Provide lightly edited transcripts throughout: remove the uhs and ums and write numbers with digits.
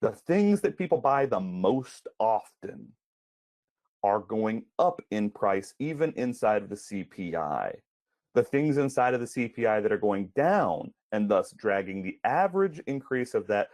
The things that people buy the most often are going up in price, even inside of the CPI. The things inside of the CPI that are going down and thus dragging the average increase of that,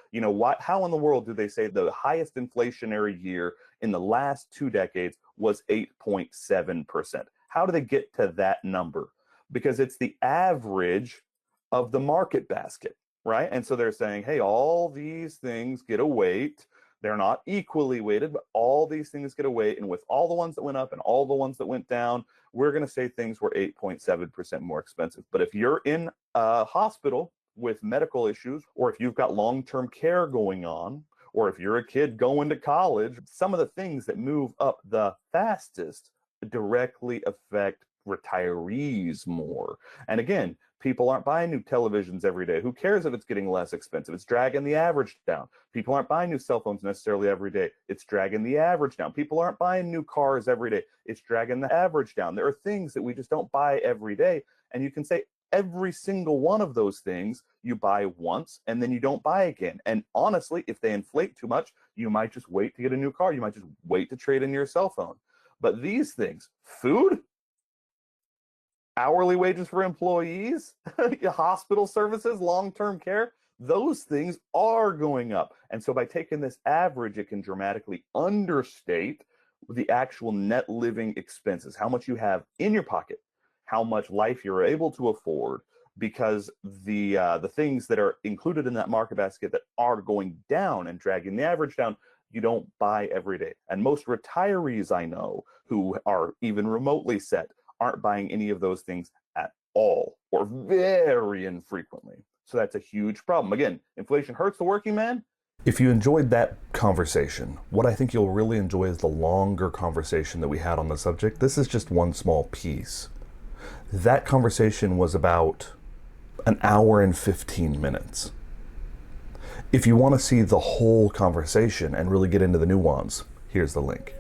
how in the world do they say the highest inflationary year in the last 2 decades was 8.7%? How do they get to that number? Because it's the average of the market basket, right? And so they're saying, hey, all these things get a weight. They're not equally weighted, but all these things get a weight. And with all the ones that went up and all the ones that went down, we're going to say things were 8.7% more expensive. But if you're in a hospital with medical issues, or if you've got long-term care going on, or if you're a kid going to college, some of the things that move up the fastest directly affect retirees more. And again, people aren't buying new televisions every day. Who cares if it's getting less expensive? It's dragging the average down. People aren't buying new cell phones necessarily every day. It's dragging the average down. People aren't buying new cars every day. It's dragging the average down. There are things that we just don't buy every day. And you can say every single one of those things you buy once and then you don't buy again. And honestly, if they inflate too much, you might just wait to get a new car. You might just wait to trade in your cell phone. But these things, food, hourly wages for employees, hospital services, long-term care, those things are going up. And so by taking this average, it can dramatically understate the actual net living expenses, how much you have in your pocket, how much life you're able to afford, because the things that are included in that market basket that are going down and dragging the average down, you don't buy every day. And most retirees I know who are even remotely set aren't buying any of those things at all or very infrequently. So that's a huge problem. Again, inflation hurts the working man. If you enjoyed that conversation, what I think you'll really enjoy is the longer conversation that we had on the subject. This is just one small piece. That conversation was about an hour and 15 minutes. If you want to see the whole conversation and really get into the nuance, here's the link.